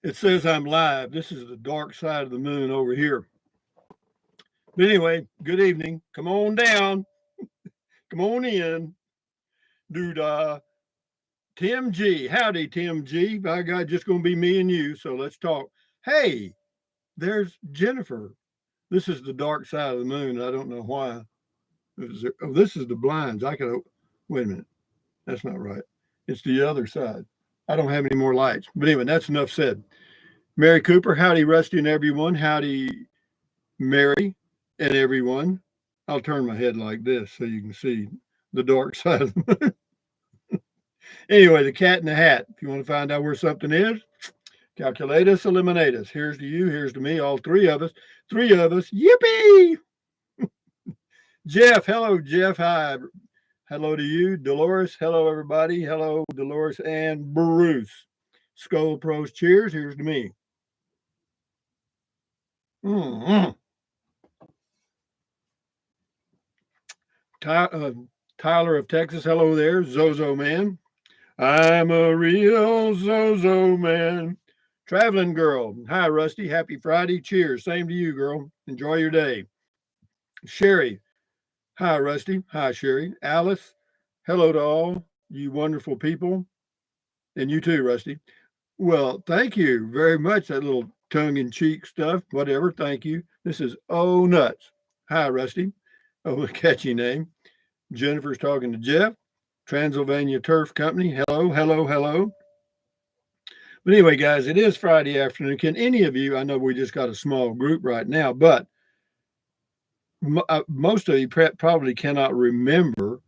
It says I'm live. This is the dark side of the moon over here. But anyway, good evening. Come on down. Come on in. Dude, Tim G. Howdy, Tim G. By God, just going to be me and you. So let's talk. Hey, there's Jennifer. This is the dark side of the moon. I don't know why. Oh, this is the blinds. I could, wait a minute. That's not right. It's the other side. I don't have any more lights. But anyway, that's enough said. Mary Cooper, howdy, Rusty and everyone. Howdy, Mary and everyone. I'll turn my head like this so you can see the dark side of the moon. Anyway, the cat in the hat. If you want to find out where something is, calculate us, eliminate us. Here's to you, here's to me, all three of us. Three of us. Yippee! Jeff, hello, Jeff. Hi. Hello to you. Dolores, hello, everybody. Hello, Dolores and Bruce. Skull Pros, cheers. Here's to me. Mm-hmm. Tyler of Texas, hello there. Zozo Man. I'm a real Zozo Man. Traveling Girl, hi, Rusty. Happy Friday. Cheers. Same to you, girl. Enjoy your day. Sherry, hi, Rusty. Hi, Sherry. Alice, hello to all you wonderful people. And you too, Rusty. Well, thank you very much. That little tongue in cheek stuff, whatever. Thank you. This is Oh Nuts. Hi, Rusty. Oh, a catchy name. Jennifer's talking to Jeff. Transylvania Turf Company. Hello, hello, hello. But anyway, guys, it is Friday afternoon. Can any of you, I know we just got a small group right now, but most of you probably cannot remember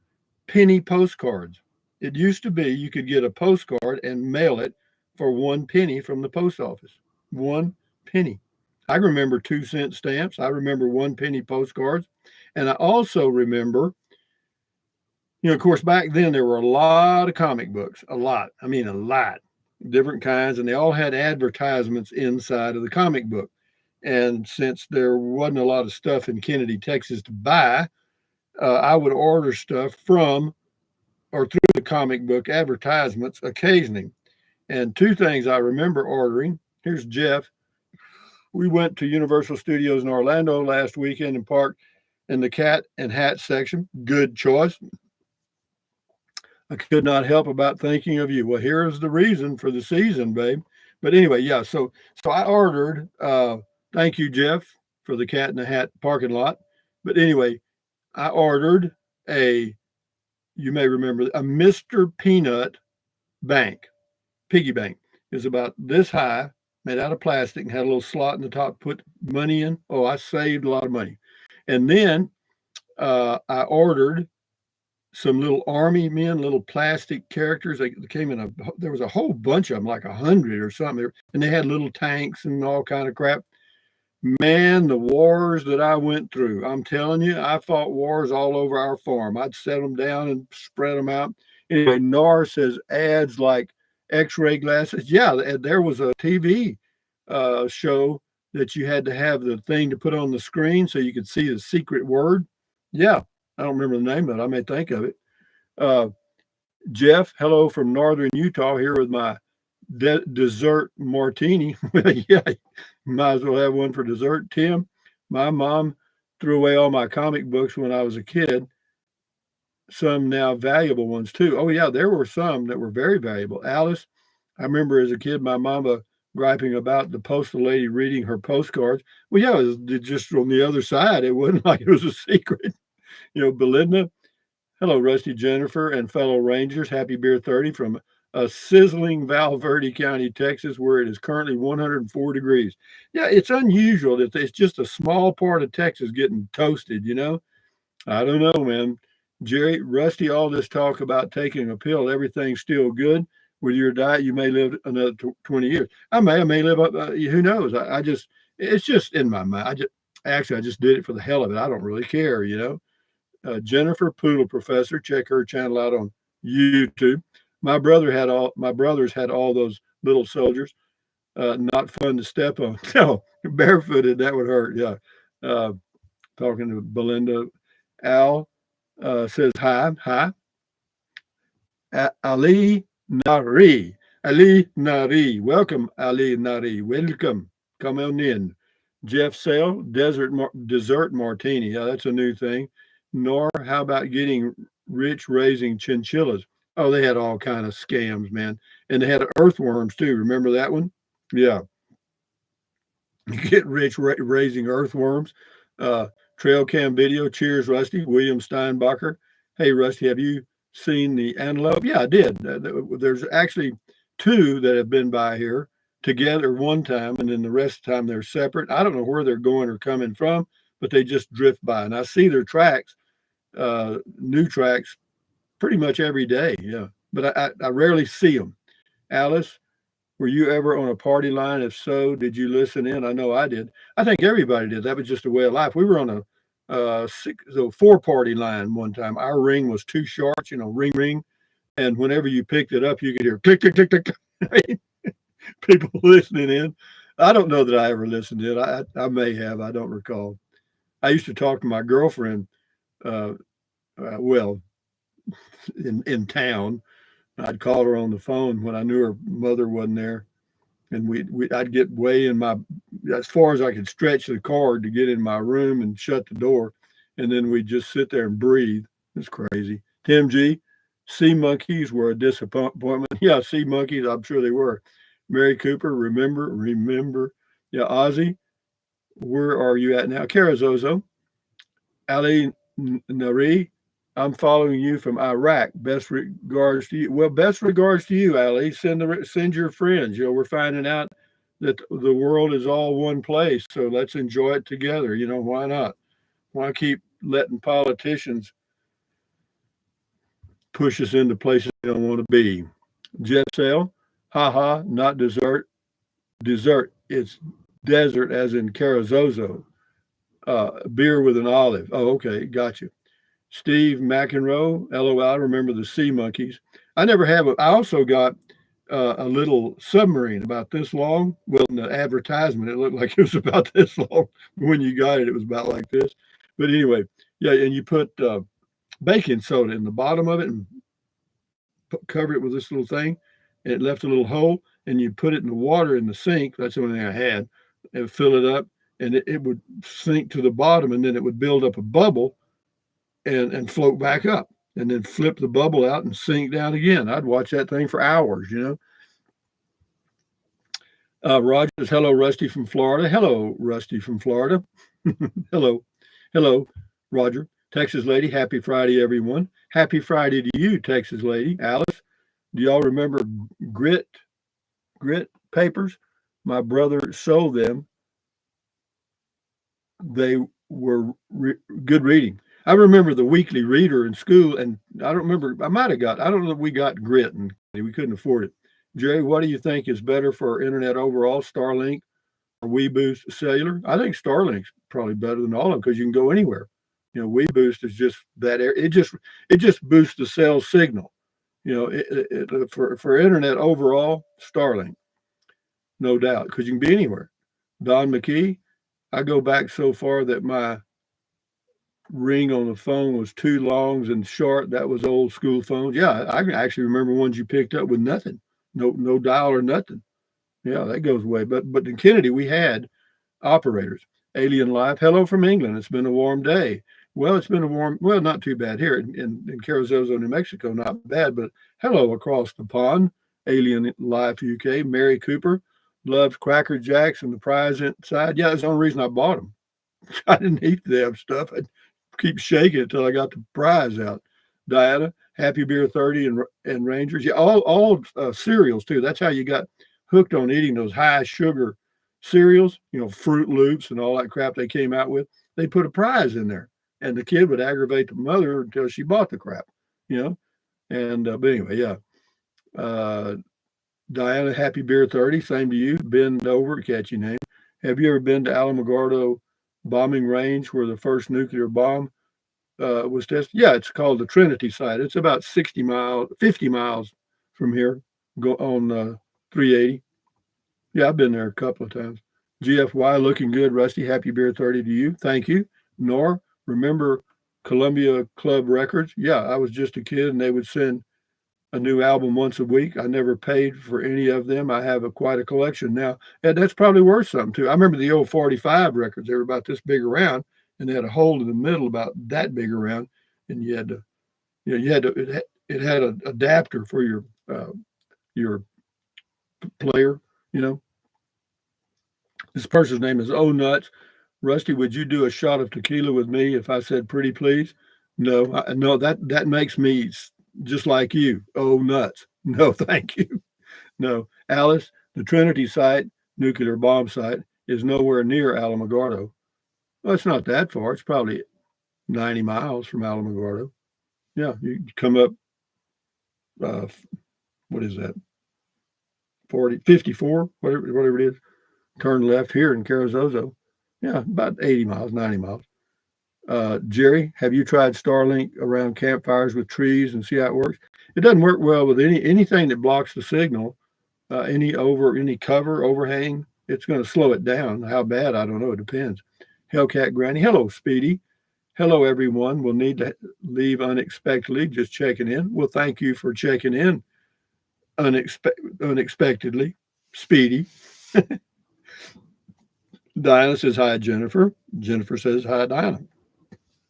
penny postcards. It used to be you could get a postcard and mail it for 1 penny from the post office. 1 penny. I remember 2 cent stamps. I remember 1 penny postcards. And I also remember, of course, back then there were a lot of comic books, a lot. I mean, a lot, different kinds, and they all had advertisements inside of the comic book. And since there wasn't a lot of stuff in Kennedy, Texas to buy, I would order stuff from or through the comic book advertisements occasionally. And two things I remember ordering. Here's Jeff. We went to Universal Studios in Orlando last weekend and parked in the cat and hat section. Good choice. I could not help about thinking of you. Well, here's the reason for the season, babe. But anyway, yeah. So I ordered. Thank you, Jeff, for the cat in the hat parking lot. But anyway, I ordered you may remember, a Mr. Peanut bank, piggy bank. It was about this high, made out of plastic, and had a little slot in the top to put money in. Oh, I saved a lot of money. And then I ordered some little army men, little plastic characters. They came there was a whole bunch of them, like 100 or something. And they had little tanks and all kind of crap. Man, the wars that I went through, I'm telling you, I fought wars all over our farm. I'd set them down and spread them out. Anyway, NAR says ads like x-ray glasses. Yeah, there was a TV show that you had to have the thing to put on the screen so you could see the secret word. Yeah, I don't remember the name of it. I may think of it. Uh, Jeff, hello from Northern Utah, here with my dessert martini. Yeah, might as well have one for dessert. Tim, my mom threw away all my comic books when I was a kid. Some now valuable ones too. Oh yeah, there were some that were very valuable. Alice, I remember as a kid, my mama griping about the postal lady reading her postcards. Well, yeah, it was just on the other side. It wasn't like it was a secret. Belinda, hello, Rusty, Jennifer, and fellow Rangers. Happy Beer 30 from a sizzling Val Verde County, Texas, where it is currently 104 degrees. Yeah, it's unusual that it's just a small part of Texas getting toasted, I don't know, man. Jerry, Rusty, all this talk about taking a pill, everything's still good. With your diet, you may live another 20 years. I may live up, who knows? It's just in my mind. I just did it for the hell of it. I don't really care, Jennifer Poodle Professor, check her channel out on YouTube. My brothers had all those little soldiers. Not fun to step on. No, barefooted, that would hurt. Yeah. Talking to Belinda. Al says hi. Ali Nari. Ali Nari. Welcome, Ali Nari. Welcome. Come on in. Jeff Sale, dessert martini. Yeah, that's a new thing. Nor, how about getting rich raising chinchillas? Oh, they had all kind of scams, man. And they had earthworms too. Remember that one? Yeah. You get rich raising earthworms. Uh, Trail cam video. Cheers, Rusty. William Steinbacher. Hey, Rusty, have you seen the antelope? Yeah, I did. There's actually two that have been by here together one time, and then the rest of the time they're separate. I don't know where they're going or coming from, but they just drift by, and I see their tracks, new tracks, pretty much every day. Yeah, but I rarely see them. Alice, were you ever on a party line? If so, did you listen in? I know I did. I think everybody did. That was just a way of life. We were on a four party line one time. Our ring was two sharps, ring, ring. And whenever you picked it up, you could hear click, click, click, click. People listening in. I don't know that I ever listened in. I may have. I don't recall. I used to talk to my girlfriend, uh, well, in town. I'd call her on the phone when I knew her mother wasn't there, and I'd get way in my as far as I could stretch the cord to get in my room and shut the door, and then we'd just sit there and breathe. It's crazy. Tim G, sea monkeys were a disappointment. Yeah, sea monkeys, I'm sure they were. Mary Cooper, remember. Yeah, Ozzy, where are you at now? Carazozo, Ali Nari, I'm following you from Iraq. Best regards to you. Well, best regards to you, Ali. Send your friends. We're finding out that the world is all one place, so let's enjoy it together. Why not? Why keep letting politicians push us into places we don't want to be? Jet sail, haha, not dessert. Dessert. It's desert, as in Carazozo. Beer with an olive. Oh, okay, got you. Steve McEnroe, LOL. I remember the sea monkeys. I never have. I also got a little submarine about this long. Well, in the advertisement, it looked like it was about this long. When you got it, it was about like this. But anyway, yeah, and you put baking soda in the bottom of it and cover it with this little thing. And it left a little hole, and you put it in the water in the sink. That's the only thing I had. And fill it up, and it would sink to the bottom, and then it would build up a bubble and float back up and then flip the bubble out and sink down again. I'd watch that thing for hours. Rogers, hello, Rusty from Florida. Hello, Rusty from Florida. Hello. Hello, Roger. Texas lady, happy Friday, everyone. Happy Friday to you, Texas lady. Alice, do y'all remember grit papers? My brother sold them. They were good reading. I remember the weekly reader in school, and I don't remember. I don't know if we got grit, and we couldn't afford it. Jerry, what do you think is better for our internet overall, Starlink or WeBoost Cellular? I think Starlink's probably better than all of them because you can go anywhere. WeBoost is just that. It just boosts the cell signal. For internet overall, Starlink, no doubt, because you can be anywhere. Don McKee, I go back so far that my ring on the phone was too long and short. That was old school phones. Yeah, I can actually remember ones you picked up with nothing, no dial or nothing. Yeah, that goes away. But in Kennedy, we had operators. Alien Life, hello from England. It's been a warm day. Well, it's been well, not too bad here in Carrizozo, New Mexico. Not bad, but hello across the pond. Alien Life UK. Mary Cooper loves Cracker Jacks and the prize inside. Yeah, that's the only reason I bought them. I didn't eat the damn stuff. I keep shaking it until I got the prize out. Diana, Happy Beer 30 and Rangers. Yeah, all cereals too. That's how you got hooked on eating those high sugar cereals, Fruit Loops and all that crap they came out with. They put a prize in there, and the kid would aggravate the mother until she bought the crap, you know. And but anyway, yeah. Uh, Diana, Happy Beer 30. Same to you. Bend over, catchy name. Have you ever been to Alamogordo bombing range where the first nuclear bomb was tested? Yeah, it's called the Trinity site. It's about 50 miles from here, go on 380. Yeah, I've been there a couple of times. GFY, looking good, Rusty. Happy Beer 30 to you. Thank you. Nor, remember Columbia Club Records? Yeah, I was just a kid, and they would send a new album once a week. I never paid for any of them. I have quite a collection now. And that's probably worth something too. I remember the old 45 records. They were about this big around, and they had a hole in the middle about that big around, and you had to, you had to. It had an adapter for your player. You know, this person's name is Oh Nuts. Rusty, would you do a shot of tequila with me if I said pretty please? No, no, that makes me just like you. Oh nuts. No, thank you. No, Alice, the Trinity site, nuclear bomb site, is nowhere near Alamogordo. Well, it's not that far. It's probably 90 miles from Alamogordo. Yeah, you come up, uh, what is that, 40, 54, whatever it is, turn left here in Carrizozo. Yeah, about 80 miles, 90 miles. Jerry, have you tried Starlink around campfires with trees and see how it works? It doesn't work well with anything that blocks the signal, any cover overhang. It's going to slow it down. How bad? I don't know. It depends. Hellcat Granny, hello, Speedy. Hello, everyone. We'll need to leave unexpectedly. Just checking in. Well, thank you for checking in unexpectedly, Speedy. Diana says hi, Jennifer. Jennifer says hi, Diana.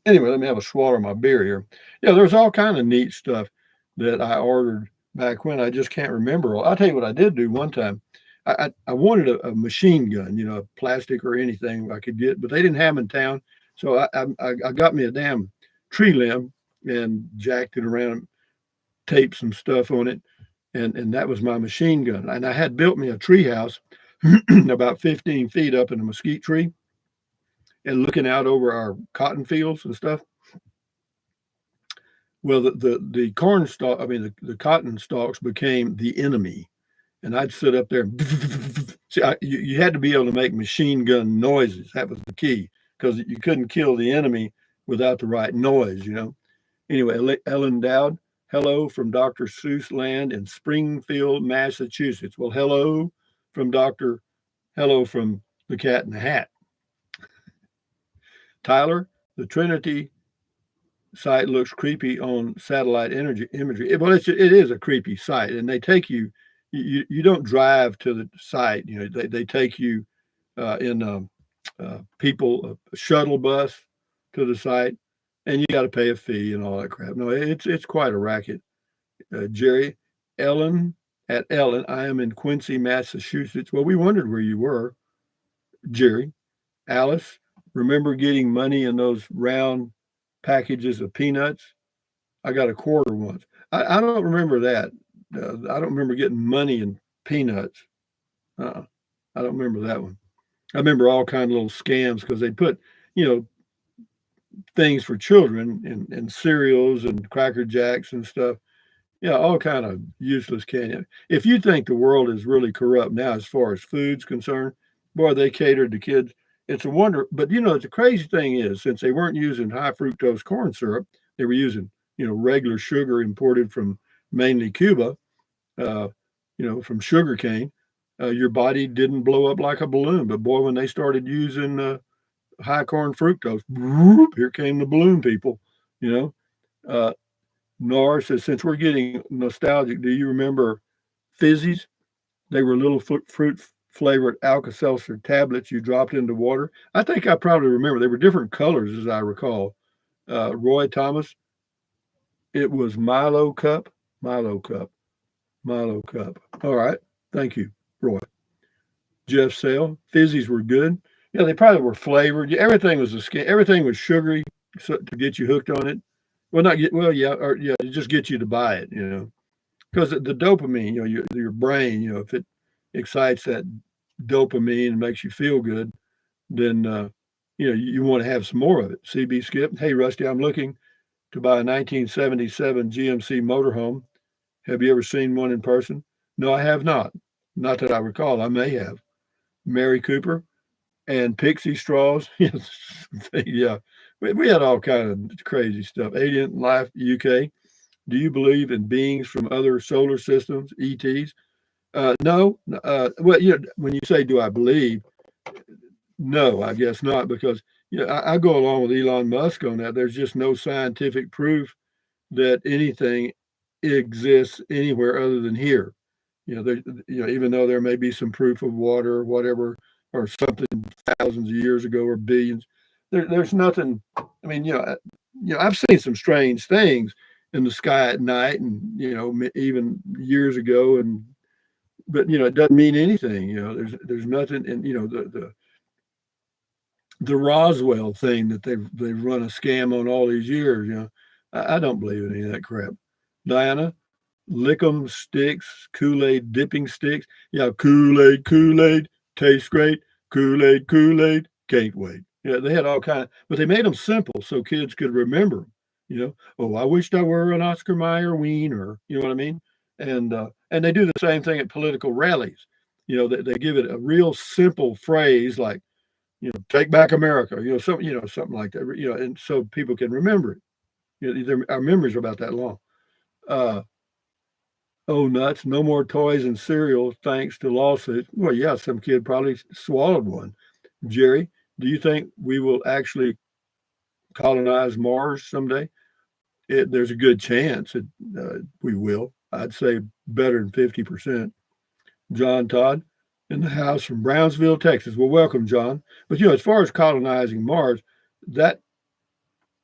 Anyway, let me have a swallow of my beer here. Yeah, there's all kind of neat stuff that I ordered back when. I just can't remember. I'll tell you what I did do one time. I wanted a machine gun, plastic or anything I could get, but they didn't have them in town. So I got me a damn tree limb and jacked it around, taped some stuff on it, and that was my machine gun. And I had built me a tree house about 15 feet up in a mesquite tree and looking out over our cotton fields and stuff. Well, the corn stalk, I mean, the cotton stalks became the enemy. And I'd sit up there and see, you had to be able to make machine gun noises. That was the key because you couldn't kill the enemy without the right noise. Anyway, Ellen Dowd, hello from Dr. Seuss land in Springfield, Massachusetts. Well, hello from the Cat in the Hat. Tyler, the Trinity site looks creepy on satellite imagery. Well, it is a creepy site, and they take you. You don't drive to the site. They take you in a shuttle bus to the site, and you got to pay a fee and all that crap. No, it's quite a racket. Jerry, Ellen, I am in Quincy, Massachusetts. Well, we wondered where you were, Jerry. Alice, remember getting money in those round packages of peanuts? I got a quarter once. I don't remember that. I don't remember getting money in peanuts. I don't remember that one. I remember all kind of little scams because they put, you know, things for children and cereals and Cracker Jacks and stuff. Yeah, all kind of useless candy. If you think the world is really corrupt now as far as food's concerned, boy, they catered to kids. It's a wonder. But the crazy thing is, since they weren't using high fructose corn syrup, they were using regular sugar imported from mainly Cuba, uh, from sugar cane. Your body didn't blow up like a balloon. But boy, when they started using high corn fructose, whoop, here came the balloon people. You know, uh, Nora says, since we're getting nostalgic, do you remember fizzies? They were little fruit flavored Alka Seltzer tablets you dropped into water. I think I probably remember. They were different colors, as I recall. Roy Thomas, it was Milo Cup. Milo Cup. Milo Cup. All right. Thank you, Roy. Jeff Sale, fizzies were good. Yeah, they probably were flavored. Yeah, everything was everything was sugary to get you hooked on it. Well, not get well, yeah, or yeah, to just get you to buy it. Because the dopamine, your brain, if it excites that dopamine and makes you feel good, then you want to have some more of it. CB Skip, hey Rusty, I'm looking to buy a 1977 GMC motorhome. Have you ever seen one in person? No, I have not. Not that I recall. I may have. Mary Cooper and pixie straws. Yes, yeah. We had all kind of crazy stuff. Alien Life UK. Do you believe in beings from other solar systems, ETs? No. Well, when you say, do I believe? No, I guess not, because I go along with Elon Musk on that. There's just no scientific proof that anything exists anywhere other than here. There, even though there may be some proof of water or whatever, or something thousands of years ago or billions, there's nothing. I mean, I've seen some strange things in the sky at night, and even years ago, and but it doesn't mean anything. There's nothing, and the Roswell thing that they've run a scam on all these years. I don't believe in any of that crap. Diana, lick 'em sticks, Kool-Aid dipping sticks. Yeah, Kool-Aid, Kool-Aid, tastes great. Kool-Aid, Kool-Aid, can't wait. Yeah, they had all kind of, but they made them simple so kids could remember them. Oh, I wished I were an Oscar Mayer wiener. You know what I mean? And they do the same thing at political rallies. They give it a real simple phrase like, take back America. Something like that. And so people can remember it. Our memories are about that long. Uh, Oh, nuts. No more toys and cereal thanks to lawsuits. Well, yeah, some kid probably swallowed one. Jerry, do you think we will actually colonize Mars someday? There's a good chance we will. I'd say better than 50%. John Todd in the house from Brownsville, Texas. Well, welcome, John. But, as far as colonizing Mars, that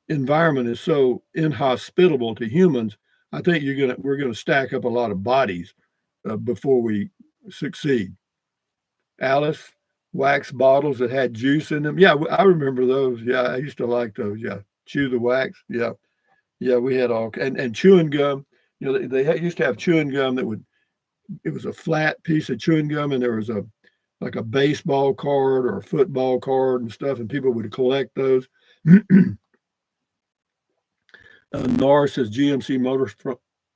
environment is so inhospitable to humans. I think we're gonna stack up a lot of bodies before we succeed. Alice, wax bottles that had juice in them. Yeah, I remember those. Yeah, I used to like those. Yeah, chew the wax. Yeah, yeah, we had all and chewing gum. They used to have chewing gum that would. It was a flat piece of chewing gum, and there was a like a baseball card or a football card and stuff, and people would collect those. Norris says GMC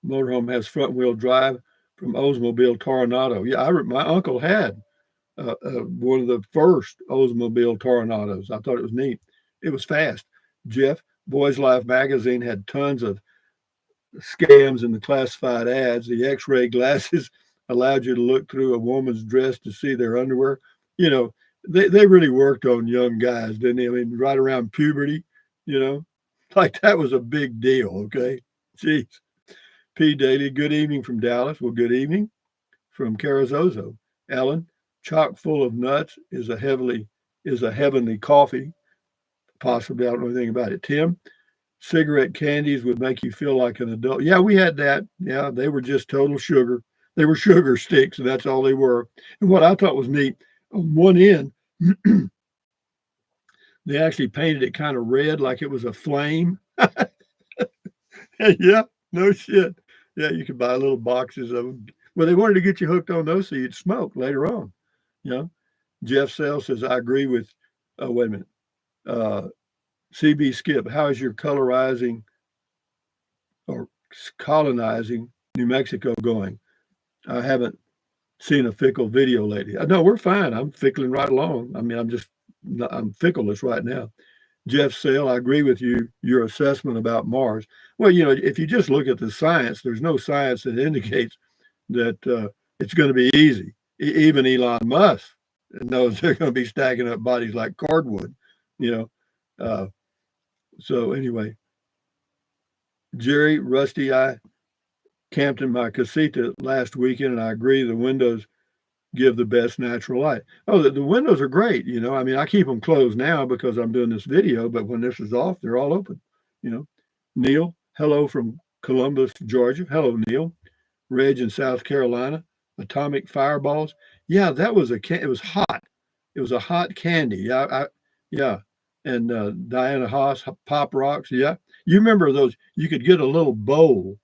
motorhome has front wheel drive from Oldsmobile Toronado. Yeah, my uncle had one of the first Oldsmobile Toronados. I thought it was neat. It was fast. Jeff, Boys Life magazine had tons of scams in the classified ads. The X-ray glasses allowed you to look through a woman's dress to see their underwear. You know, they really worked on young guys, didn't they? I mean, right around puberty, you know, like that was a big deal. Okay, jeez. P. Daly, good evening from Dallas. Well, good evening from Carrizozo. Ellen, chock full of nuts is a heavenly coffee. Possibly, I don't know anything about it. Tim, cigarette candies would make you feel like an adult. Yeah, we had that. Yeah, they were just total sugar. They were sugar sticks, and that's all they were. And what I thought was neat, on one end, they actually painted it kind of red, like it was a flame. Yeah, no shit. Yeah, you could buy little boxes of them. Well, they wanted to get you hooked on those so you'd smoke later on. You know, Jeff Sales says, I agree with, wait a minute, uh, CB Skip, how is your colorizing or colonizing New Mexico going? I haven't seen a fickle video lately. No, we're fine. I'm fickling right along. I mean, I'm fickleless right now. Jeff Sale, I agree with you, your assessment about Mars. Well, if you just look at the science, there's no science that indicates that it's going to be easy. Even Elon Musk knows they're going to be stacking up bodies like cardwood, you know. Uh, so anyway, Jerry, Rusty, I camped in my casita last weekend, and I agree the windows give the best natural light. Oh, the windows are great. I mean, I keep them closed now because I'm doing this video, but when this is off, they're all open. You know, Neil, hello from Columbus, Georgia. Hello, Neil. Reg in South Carolina. Atomic fireballs. Yeah, that was it was hot. It was a hot candy. Yeah. And Diana Haas, Pop Rocks. Yeah. You remember those? You could get a little bowl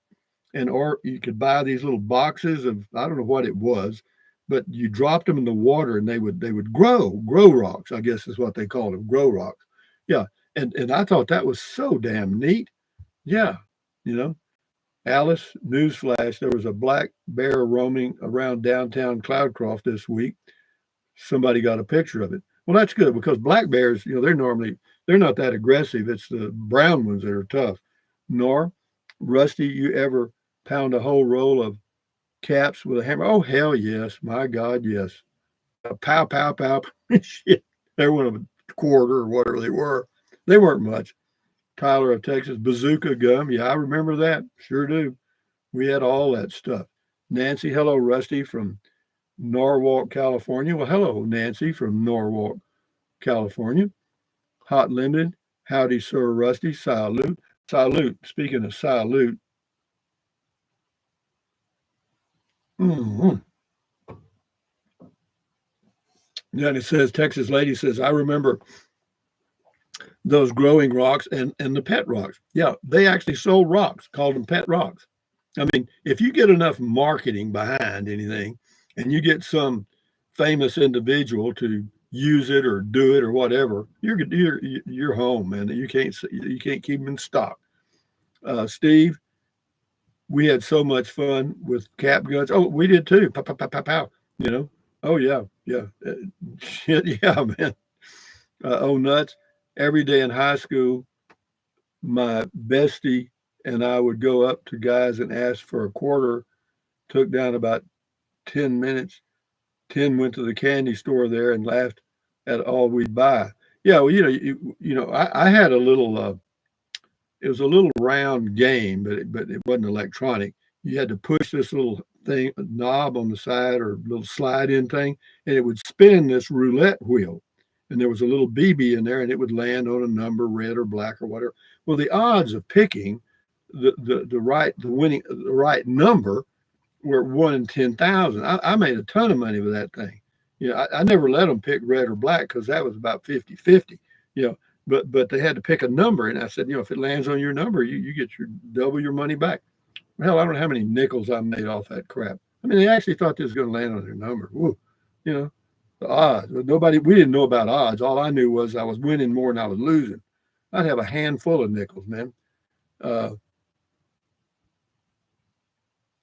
or you could buy these little boxes of I don't know what it was, but you dropped them in the water and they would grow rocks. I guess is what they called them, grow rocks. Yeah, and I thought that was so damn neat. Yeah, you know, Alice, newsflash: there was a black bear roaming around downtown Cloudcroft this week. Somebody got a picture of it. Well, that's good because black bears, they're not that aggressive. It's the brown ones that are tough. Nor, Rusty, you ever pound a whole roll of caps with a hammer? Oh hell yes, my God, yes. Pow pow pow. Shit, they were a quarter or whatever they were. They weren't much. Tyler of Texas, bazooka gum. Yeah, I remember that. Sure do. We had all that stuff. Nancy, hello, Rusty from Norwalk, California. Well, hello, Nancy from Norwalk, California. Hot Limited. Howdy, sir, Rusty. Salute. Salute. Speaking of salute, mm-hmm. Yeah, and it says, Texas lady says, I remember those growing rocks and the pet rocks. Yeah, they actually sold rocks, called them pet rocks. I mean, if you get enough marketing behind anything and you get some famous individual to use it or do it or whatever, you're home, man. You can't keep them in stock. Steve, we had so much fun with cap guns. Oh, we did too. Pow, pow, pow, pow, pow. You know. Oh yeah, yeah. Shit, yeah, man. Oh nuts. Every day in high school, my bestie and I would go up to guys and ask for a quarter. Took down about 10 minutes. 10 went to the candy store there and laughed at all we'd buy. Yeah, well, I had a little, it was a little round game, but it wasn't electronic. You had to push this little thing, a knob on the side or little slide in thing, and it would spin this roulette wheel. And there was a little BB in there, and it would land on a number, red or black or whatever. Well, the odds of picking the right number were 1 in 10,000. I made a ton of money with that thing. I never let them pick red or black because that was about 50-50. You know, but they had to pick a number, and I said, if it lands on your number, you get your double your money back. Hell, I don't know how many nickels I made off that crap. I mean, they actually thought this was going to land on their number. Woo, you know, the odds. We didn't know about odds. All I knew was I was winning more than I was losing. I'd have a handful of nickels, man. Uh,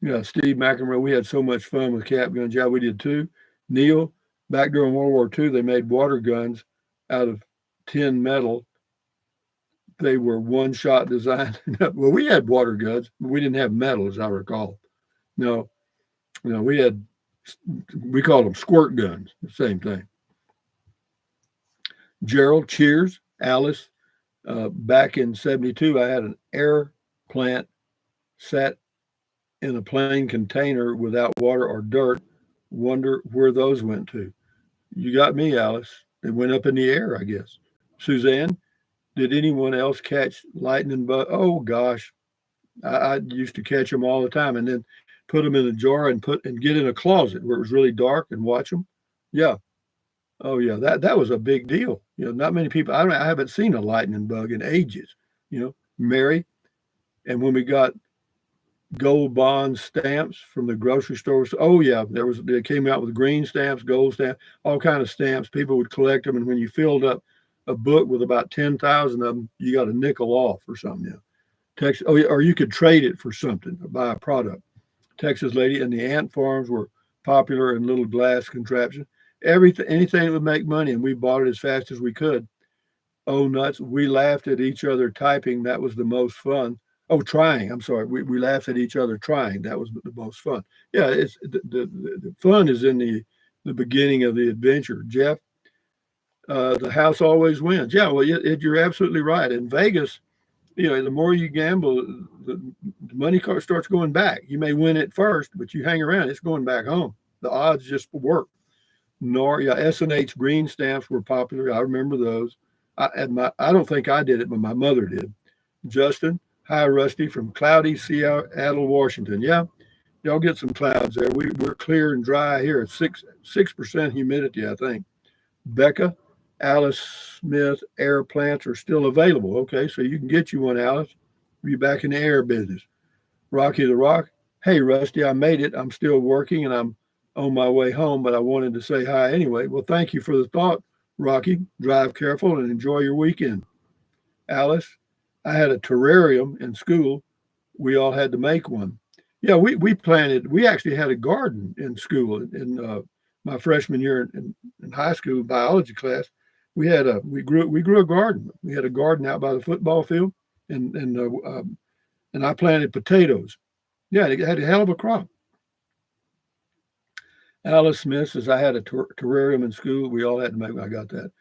Yeah, Steve McEnroe, we had so much fun with cap guns. Yeah, we did too. Neil, back during World War II, they made water guns out of tin metal. They were one shot design. Well, we had water guns, but we didn't have metal, as I recall. No, we called them squirt guns, the same thing. Gerald, cheers. Alice, back in 72, I had an air plant sat in a plain container without water or dirt. Wonder where those went to. You got me, Alice. They went up in the air, I guess. Suzanne, did anyone else catch lightning bug? Oh gosh, I used to catch them all the time, and then put them in a jar and get in a closet where it was really dark and watch them. Yeah. Oh yeah, that was a big deal. Not many people. I haven't seen a lightning bug in ages. Mary, and when we got gold bond stamps from the grocery stores. Oh yeah, they came out with green stamps, gold stamps, all kind of stamps. People would collect them, and when you filled up a book with about 10,000 of them, you got a nickel off or something. Yeah. Texas, oh yeah, or you could trade it for something or buy a product. Texas lady and the ant farms were popular in little glass contraptions. Everything, anything that would make money, and we bought it as fast as we could. Oh nuts! We laughed at each other typing. That was the most fun. Oh, trying. I'm sorry. We laughed at each other trying. That was the most fun. Yeah, it's the fun is in the beginning of the adventure. Jeff, the house always wins. Yeah, well, you're absolutely right. In Vegas, the more you gamble, the money car starts going back. You may win it first, but you hang around, it's going back home. The odds just work. Yeah, S&H green stamps were popular. I remember those. I don't think I did it, but my mother did. Justin, hi, Rusty from cloudy Seattle, Washington. Yeah, y'all get some clouds there. We're clear and dry here at 6% humidity, I think. Becca, Alice Smith air plants are still available. Okay, so you can get you one, Alice. Be back in the air business. Rocky the Rock, hey, Rusty, I made it. I'm still working and I'm on my way home, but I wanted to say hi anyway. Well, thank you for the thought, Rocky. Drive careful and enjoy your weekend. Alice, I had a terrarium in school. We all had to make one. Yeah, we actually had a garden in school in my freshman year in high school biology class. We grew a garden. We had a garden out by the football field, and I planted potatoes. Yeah, it had a hell of a crop. Alice Smith says I had a terrarium in school. We all had to make. I got that.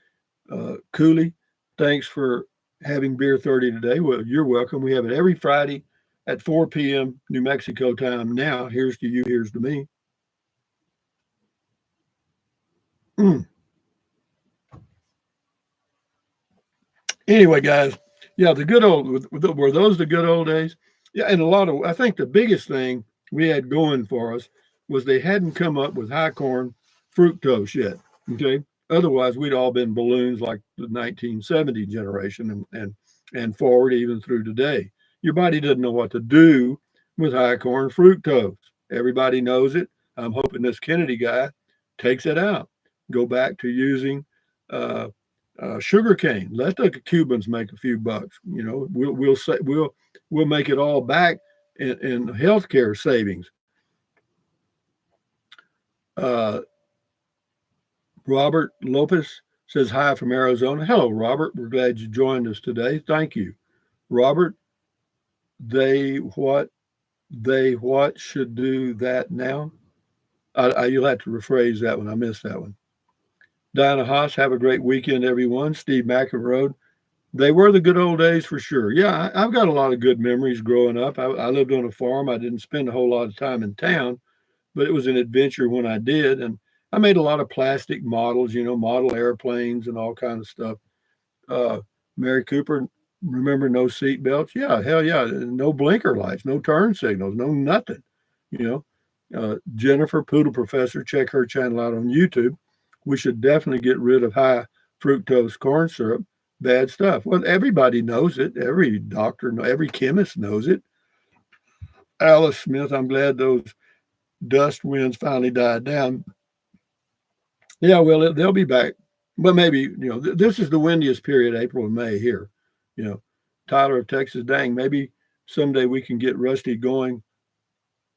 Cooley, thanks for having Beer 30 today. Well, you're welcome. We have it every Friday at 4 p.m. New Mexico time now. Here's to you, here's to me. Mm. Anyway, guys, yeah, the good old were those the good old days? Yeah, and a lot of I think the biggest thing we had going for us was they hadn't come up with high corn fructose yet. Okay, otherwise we'd all been balloons like the 1970 generation and forward even through today. Your body doesn't know what to do with high corn fructose. Everybody knows it. I'm hoping this Kennedy guy takes it out. Go back to using uh, sugar cane. Let the Cubans make a few bucks. You know, we'll make it all back in healthcare savings. Uh, Robert Lopez says hi from Arizona. Hello, Robert. We're glad you joined us today. Thank you, Robert. They what they should do that now. You'll have to rephrase that one. I missed that one. Diana Haas, have a great weekend, everyone. Steve McEnroe, they were the good old days for sure. Yeah, I've got a lot of good memories growing up. I lived on a farm. I didn't spend a whole lot of time in town, but it was an adventure when I did. And I made a lot of plastic models, model airplanes and all kinds of stuff. Uh, Mary Cooper, remember no seat belts? Yeah, hell yeah. No blinker lights, no turn signals, no nothing. You Jennifer Poodle Professor, check her channel out on YouTube. We should definitely get rid of high fructose corn syrup. Bad stuff. Well, everybody knows it. Every doctor, every chemist knows it. Alice Smith, I'm glad those dust winds finally died down. Yeah, well, they'll be back. But maybe, this is the windiest period, April and May here. You know, Tyler of Texas, dang, maybe someday we can get Rusty going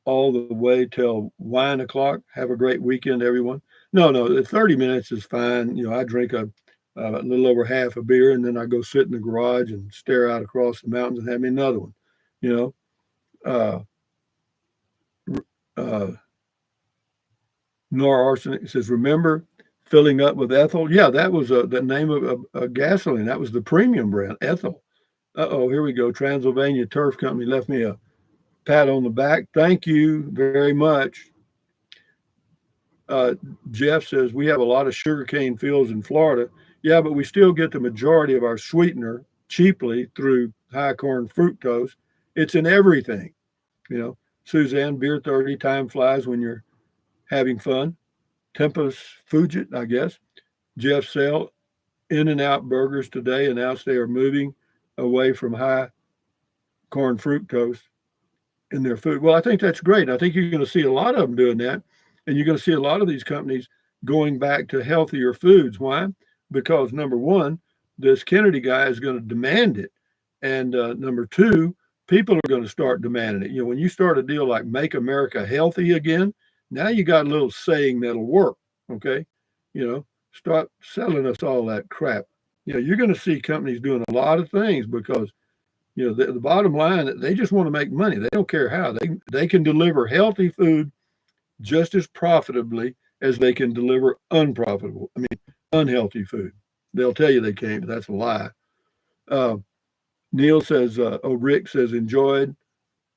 all the way till 1 o'clock. Have a great weekend, everyone. No, 30 minutes is fine. I drink a little over half a beer and then I go sit in the garage and stare out across the mountains and have me another one. You know, uh, uh, Nora Arsenic says, remember filling up with ethyl? Yeah, that was the name of a gasoline. That was the premium brand, ethyl. Uh-oh, here we go. Transylvania Turf Company left me a pat on the back. Thank you very much. Uh, Jeff says, we have a lot of sugarcane fields in Florida. Yeah, but we still get the majority of our sweetener cheaply through high corn fructose. It's in everything. Suzanne, beer 30, time flies when you're having fun. Tempest Fugit, I guess. Jeff Sell, In and Out Burgers today announced they are moving away from high corn fructose in their food. Well, I think that's great. I think you're going to see a lot of them doing that. And you're going to see a lot of these companies going back to healthier foods. Why? Because number one, this Kennedy guy is going to demand it. And number two, people are going to start demanding it. When you start a deal like Make America Healthy Again, now you got a little saying that'll work. Okay. Start selling us all that crap. You're going to see companies doing a lot of things because the bottom line, they just want to make money. They don't care how. They can deliver healthy food just as profitably as they can deliver unhealthy food. They'll tell you they can't, but that's a lie. Uh, Neil says, Rick says, enjoyed.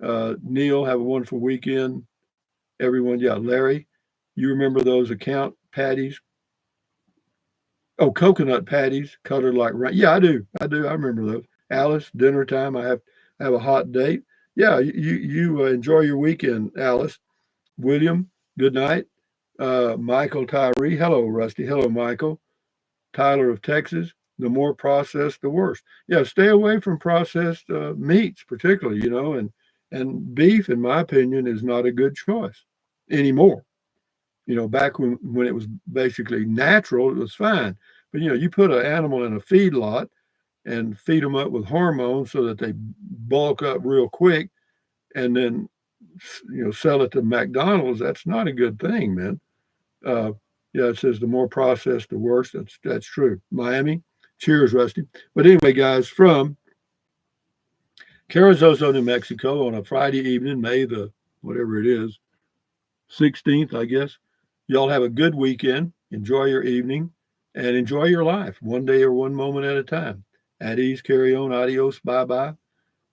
Neil, have a wonderful weekend. Everyone, yeah, Larry, you remember those account patties? Oh, coconut patties colored like rain. Yeah, I do. I remember those. Alice, dinner time. I have a hot date. Yeah, you enjoy your weekend, Alice. William, good night. Michael Tyree, hello, Rusty. Hello, Michael. Tyler of Texas, the more processed, the worse. Yeah, stay away from processed meats, particularly, and beef, in my opinion, is not a good choice anymore. Back when it was basically natural, it was fine. But, you put an animal in a feedlot and feed them up with hormones so that they bulk up real quick and then sell it to McDonald's. That's not a good thing, man. uh, yeah, it says the more processed the worse. That's true. Miami, cheers, Rusty. But anyway, guys, from Carrizozo, New Mexico, on a Friday evening, May the whatever it is, 16th, I guess. Y'all have a good weekend. Enjoy your evening and enjoy your life one day or one moment at a time. At ease, carry on, adios, bye bye.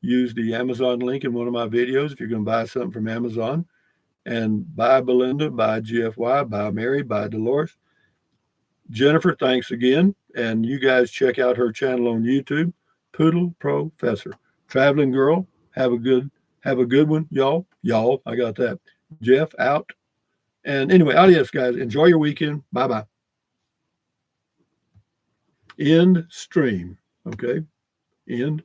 use the Amazon link in one of my videos if you're going to buy something from Amazon. And bye, Belinda. Bye, GFY. Bye, Mary. Bye, Dolores. Jennifer, thanks again. And you guys check out her channel on YouTube, Poodle Professor. Traveling girl, have a good one, y'all. Y'all, I got that. Jeff out. And anyway, adios, guys. Enjoy your weekend. Bye bye. End stream. Okay. End